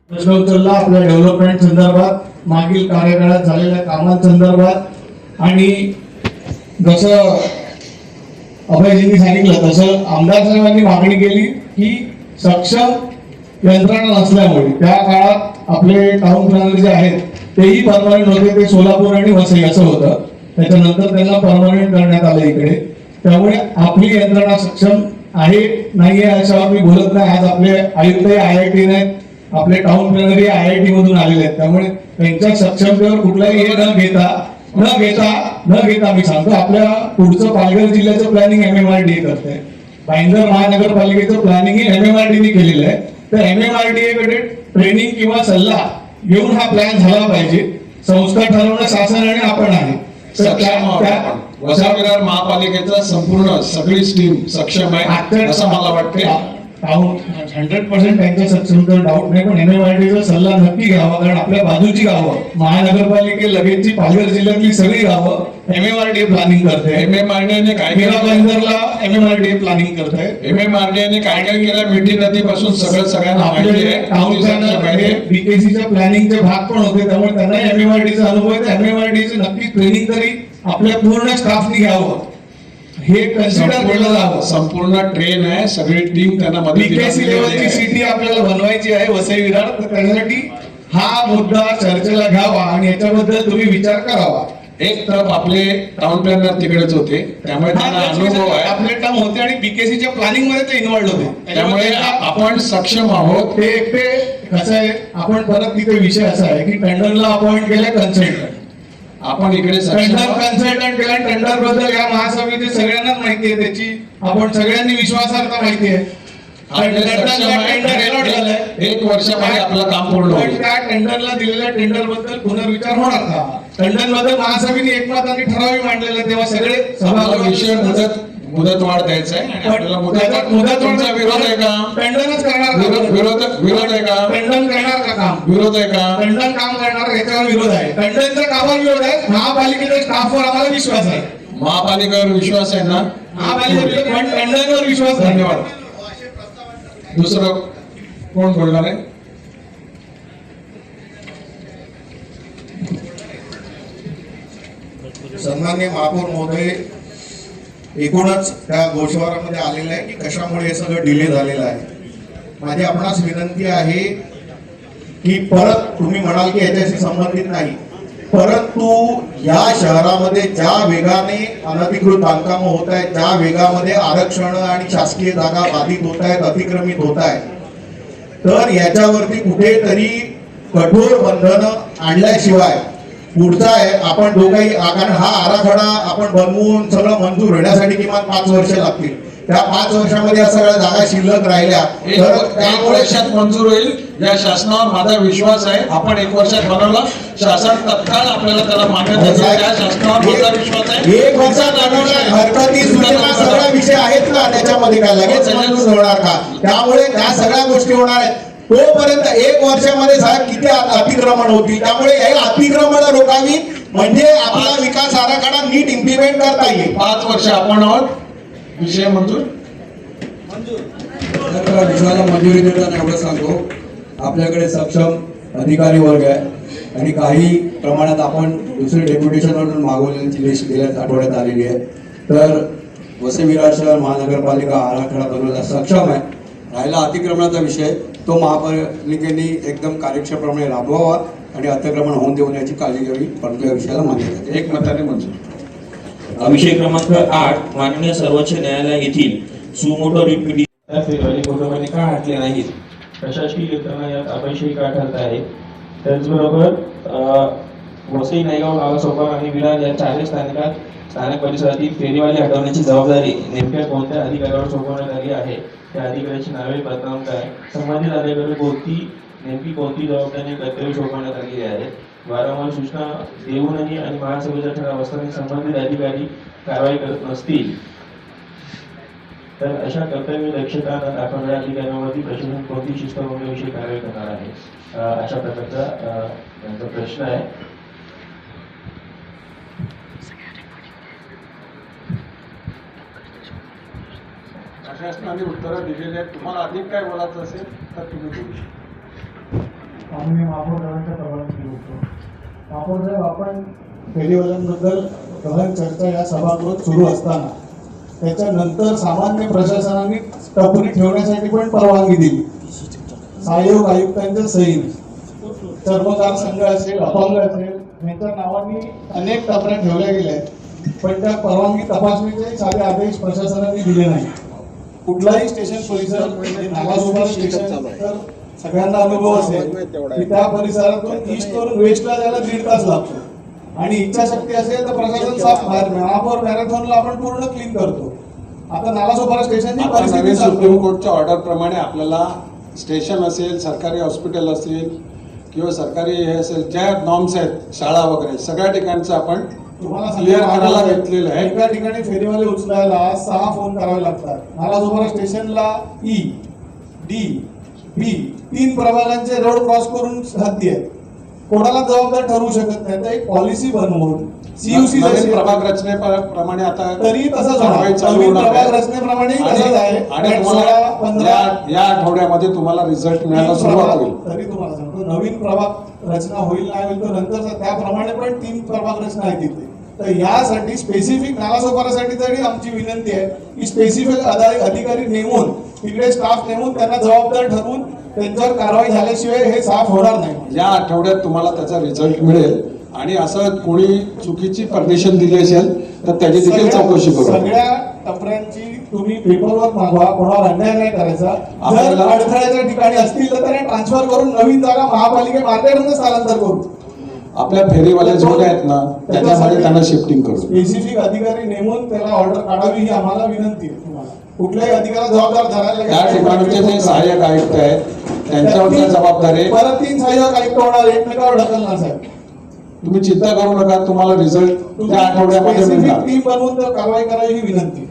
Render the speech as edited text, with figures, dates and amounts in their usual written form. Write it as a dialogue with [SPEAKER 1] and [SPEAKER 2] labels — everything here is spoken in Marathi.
[SPEAKER 1] प्रश्न उचलला आपल्या डेव्हलपमेंट संदर्भात, मागील कार्यकाळात झालेल्या कामांसंदर्भात आणि जसं अभयजींनी सांगितलं तसं आमदार साहेबांनी मागणी केली की सक्षम यंत्रणा नसल्यामुळे त्या काळात आपले टाउन प्लॅनर जे आहेत तेही परमनंट होते, ते सोलापूर आणि वसई असं होतं. त्याच्यानंतर त्यांना परमनंट करण्यात आलं इकडे. त्यामुळे आपली यंत्रणा सक्षम आहे नाहीये याच्यावर मी बोलत नाही. आज आपले आयुक्त IIT ने, आपले टाउन प्लॅनर IIT मधून आलेले आहेत. त्यामुळे त्यांच्या सक्षमतेवर कुठलाही हे न घेता मी सांगतो आपल्या पुढचं पालघर जिल्ह्याचं प्लॅनिंग MMRDA करते. भाईंदर महानगरपालिकेचं प्लॅनिंग MMRDA ने केलेलं आहे. तर MMRDA कडे ट्रेनिंग किंवा सल्ला घेऊन हा प्लॅन झाला पाहिजे. संस्था ठरवणं शासन आणि आपण आहे.
[SPEAKER 2] वसई विरार महापालिकेचा संपूर्ण सगळी टीम सक्षम आहे असं मला वाटतं.
[SPEAKER 1] 100% त्यांच्या सक्षमतेवर डाऊट नाही, पण MMRDA सल्ला नक्की घ्यावा. कारण आपल्या बाजूची गावं, महानगरपालिके लगेचची पालघर जिल्ह्यातली सगळी गावं MMRDA प्लॅनिंग करते.
[SPEAKER 2] MMRDA ने काय
[SPEAKER 1] MMRDA प्लॅनिंग करते.
[SPEAKER 2] MMRDA ने काय काय केलं, मिठी नदीपासून सगळ्यांना माहिती आहे.
[SPEAKER 1] BKCच्या प्लॅनिंगचे भाग पण होते, त्यामुळे त्यांना MMRDAचा अनुभव आहे. MMRDAचे नक्की ट्रेनिंग तरी आपल्या पूर्ण स्टाफनी घ्यावं, हे कन्सिडर केलं जावं.
[SPEAKER 2] संपूर्ण ट्रेन आहे, सगळी टीम त्यांना
[SPEAKER 1] BKC लेवलची सिटी आपल्याला बनवायची आहे वसई विरार. तर त्यासाठी हा मुद्दा चर्चेला घ्यावा आणि याच्याबद्दल तुम्ही विचार करावा.
[SPEAKER 2] एक तरफ आपले टाउन प्लॅनर तिकडेच होते, त्यामुळे त्यांना अनुभव आहे.
[SPEAKER 1] आपले टर्म होते आणि BKCच्या प्लॅनिंग मध्ये ते इन्व्हॉल्ड होते.
[SPEAKER 2] त्यामुळे आपण सक्षम आहोत.
[SPEAKER 1] ते कसं आहे, आपण परत तिथे विषय असा आहे की टेंडरला अपॉइंट केलं कन्सल्टंट.
[SPEAKER 2] आपण इकडे
[SPEAKER 1] कन्सल्टंट केला. टेंडर बद्दल या महासभेची सगळ्यांनाच माहिती आहे, त्याची आपण सगळ्यांनी विश्वासार्हता माहिती आहे.
[SPEAKER 2] एक वर्षामध्ये आपलं काम पूर्ण होईल.
[SPEAKER 1] त्या टेंडरला दिलेल्या टेंडर बद्दल पुनर्विचार होणार का? टेंडर बद्दल महासभेने एकमताने ठराव मांडलेला, तेव्हा सगळे
[SPEAKER 2] विषय मुदत वाढ द्यायचा आहे आणि आपल्याला मुदतवाढीचा विरोध आहे का?
[SPEAKER 1] टेंडरच करणार,
[SPEAKER 2] विरोध आहे का?
[SPEAKER 1] टेंडर करणार का काम?
[SPEAKER 2] विरोध आहे का?
[SPEAKER 1] टेंडर काम करणार याच्यावर विरोध आहे. टेंडरच्या कामावर विरोध आहे. महापालिकेच्या स्टाफवर आम्हाला विश्वास आहे.
[SPEAKER 2] महापालिकेवर विश्वास आहे ना?
[SPEAKER 1] महापालिकेवर पण टेंडरवर विश्वास.
[SPEAKER 2] धन्यवाद. दुसरं कोण बोलणार आहे?
[SPEAKER 3] सन्माननीय महापौर महोदय, एकूणच त्या गोषवारामध्ये आलेलं आहे की कशामुळे हे सगळं डिले झालेलं आहे. माझी आपणास विनंती आहे की परत तुम्ही म्हणाल की याच्याशी संबंधित नाही, परंतु या शहरामध्ये ज्या वेगाने अनधिकृत बांधकामं होत आहेत, ज्या वेगामध्ये आरक्षण आणि शासकीय जागा बाधित होत आहेत, अतिक्रमित होत आहेत, तर याच्यावरती कुठेतरी कठोर बंधनं आणल्याशिवाय पुढचा आहे आपण दोघंही, कारण हा आराखडा आपण बनवून सगळं मंजूर होण्यासाठी किमान 5 वर्ष लागतील. त्या 5 वर्षामध्ये या सगळ्या जागा शिल्लक राहिल्या तर
[SPEAKER 2] त्यामुळे वर्षात मंजूर होईल या शासनावर माझा विश्वास आहे. आपण 1 वर्षात बनवला, शासन तत्काळ आपल्याला त्याला मान्यता देईल. त्या शासनावर माझा विश्वास आहे.
[SPEAKER 3] 1 वर्षात बनवणार, हरकती सूचना सगळ्या विषय आहेत ना त्याच्यामध्ये, काय लगेच मंजूर होणार का? त्यामुळे त्या सगळ्या गोष्टी होणार आहेत. तोपर्यंत 1 वर्षामध्ये साहेब किती अतिक्रमण होती, त्यामुळे हे अतिक्रमण रोखावी म्हणजे आपला विकास आराखडा नीट इम्प्लिमेंट करता येईल.
[SPEAKER 2] 5 वर्ष आपण आहोत. विषय मंजूर
[SPEAKER 4] विषयाला मंजुरी देताना एवढं सांगतो, आपल्याकडे सक्षम अधिकारी वर्ग आहे आणि काही प्रमाणात आपण दुसरे डेप्युटेशनवरून मागवलेली लिस्ट गेल्याच आठवड्यात आलेली आहे. तर वसई विरार शहर महानगरपालिका आराखडा बनवला सक्षम आहे. राहिला अतिक्रमणाचा विषय, तो महापालिकेने एकदम कार्यक्षमपणे राबवावा आणि अतिक्रमण होऊन देऊ याची काळजी घ्यावी. परंतु या विषयाला मान्यता द्या.
[SPEAKER 2] एकमताने मंजूर.
[SPEAKER 5] विषय क्रमांक 8, माननीय सर्वोच्च न्यायालय येथील सुमोटो रिट फोटोमध्ये का हटले नाहीत, प्रशासकीय यंत्रणा यात अपयशी का ठरत आहे. त्याचबरोबर वसई नायगाव गावासोपार आणि विरार या चारही स्थानिक परिसरातील फेरीवाले हटवण्याची जबाबदारी नेमक्या कोणत्या अधिकाऱ्यावर सोपवण्यात आली आहे, त्या अधिकाऱ्याची नावे बदनाम काय, संबंधित अधिकाऱ्यावर नेमकी कोणती जबाबदारी कर्तव्य सोपवण्यात आलेली आहे. वारंवार सूचना देऊनही आणि महासभेचा ठराव असताना संबंधित अधिकारी कारवाई करत नसतील तर अशा कर्तव्य दक्षता न दाखवणाऱ्या अधिकाऱ्यांवरती प्रशासन कोणती शिस्त होण्याविषयी कारवाई करणार आहे, अशा प्रकारचा त्यांचा प्रश्न आहे.
[SPEAKER 2] शासनाने उत्तरं दिलेली आहेत. तुम्हाला अधिक काय बोलायचं असेल तर तुम्ही बोलू शकता.
[SPEAKER 1] आम्ही महापौरांच्या परवानगी होतो. महापौर साहेब, आपण फेरीवाल्यांबद्दल गहन चर्चा या सभागृहात सुरू असताना त्याच्यानंतर सामान्य प्रशासनाने टपरी ठेवण्यासाठी पण परवानगी दिली. सहाय्यक आयुक्तांच्या सहीने चर्मकार संघ असेल, अपंग असेल यांच्या नावाने अनेक टपऱ्या ठेवल्या गेल्या आहेत, पण त्या परवानगी तपासणीचे साधे आदेश प्रशासनाने दिले नाही. कुठलाही स्टेशन परिसर म्हणजे नालासोपारा स्टेशन तर सगळ्यांना अनुभव असेल की त्या परिसरातून ईस्ट वरून वेस्टला जायला 1.5 तास लागतो आणि इच्छाशक्ती असेल तर प्रशासन साफ बाहेर महापौर मॅरेथॉनला आपण पूर्ण क्लीन करतो. आता नालासोपारा स्टेशनची
[SPEAKER 2] आता
[SPEAKER 1] परिस्थिती
[SPEAKER 2] नवीन
[SPEAKER 1] सांगतो.
[SPEAKER 2] सुप्रीम कोर्टच्या ऑर्डर प्रमाणे आपल्याला स्टेशन असेल, सरकारी हॉस्पिटल असेल किंवा सरकारी हे असेल, ज्या नॉर्म्स आहेत शाळा वगैरे सगळ्या ठिकाणचं आपण
[SPEAKER 1] तुम्हाला
[SPEAKER 2] क्लिअर करायला घेतलेलं आहे.
[SPEAKER 1] एका ठिकाणी फेरीवाले उचलायला 6 फोन करावे लागतात. नालासोपारा स्टेशनला ई, डी, बी 3 प्रभागांचे रोड क्रॉस करून हद्दी आहेत. कोणाला जबाबदार ठरवू शकत नाही. तर एक पॉलिसी बनवून सीयूसी
[SPEAKER 2] नवीन प्रभाग रचनेप्रमाणे आता
[SPEAKER 1] तरी तसंच
[SPEAKER 2] कारवाई
[SPEAKER 1] होणार.
[SPEAKER 2] चालू
[SPEAKER 1] नवीन
[SPEAKER 2] होणार
[SPEAKER 1] प्रभाग
[SPEAKER 2] आहे.
[SPEAKER 1] रचनेप्रमाणे
[SPEAKER 2] आणि
[SPEAKER 1] तसंच आहे.
[SPEAKER 2] आणि
[SPEAKER 1] 16,
[SPEAKER 2] तुम्हाला
[SPEAKER 1] 15
[SPEAKER 2] या आठवड्यामध्ये तुम्हाला रिझल्ट मिळायला सुरुवात होईल.
[SPEAKER 1] तरी तुम्हाला सांगतो नवीन प्रभाग रचना होईल नाही होईल तो नंतर त्याप्रमाणे पण 3 प्रभाग रचना आहे तिथे. तर यासाठी स्पेसिफिक नालासोपारासाठी तरी आमची विनंती आहे की स्पेसिफिक अधिकारी नेमून तिकडे स्टाफ नेमून त्यांना जबाबदार ठरवून त्यांच्यावर कारवाई झाल्याशिवाय हे साफ होणार नाही.
[SPEAKER 2] या आठवड्यात तुम्हाला त्याचा रिझल्ट मिळेल आणि असं कोणी चुकीची परमिशन दिली असेल तर त्याची देखील चौकशी करू.
[SPEAKER 1] सगळ्या टपऱ्यांची तुम्ही पेपरवर्क मागवा, कोणावर अन्याय नाही करायचा. जर
[SPEAKER 2] आपल्याला-
[SPEAKER 1] अडथळ्याच्या ठिकाणी असतील तर त्याने ट्रान्सफर करून नवीन जागा महापालिकेमार्फत स्थलांतर करू.
[SPEAKER 2] आपल्या फेरीवाले जोड आहेत ना त्याच्यामध्ये त्यांना शिफ्टिंग करू.
[SPEAKER 1] स्पेसिफिक अधिकारी नेमून त्याला ऑर्डर काढावी ही आम्हाला विनंती आहे. तुम्हाला कुठल्याही अधिकाऱ्याला जबाबदार धरायला
[SPEAKER 2] त्या ठिकाणचे जे सहाय्यक आयुक्त आहेत त्यांच्यावर त्या जबाबदारी आहे.
[SPEAKER 1] परत 3 सहाय्यक आयुक्त होणार, एकमेकावर ढकलणार साहेब.
[SPEAKER 2] तुम्ही चिंता करू नका, तुम्हाला रिझल्ट त्या आठवड्यामध्ये
[SPEAKER 1] स्पेसिफिक
[SPEAKER 2] मिळणार.
[SPEAKER 1] टीम बनवून तर कारवाई करावी ही विनंती.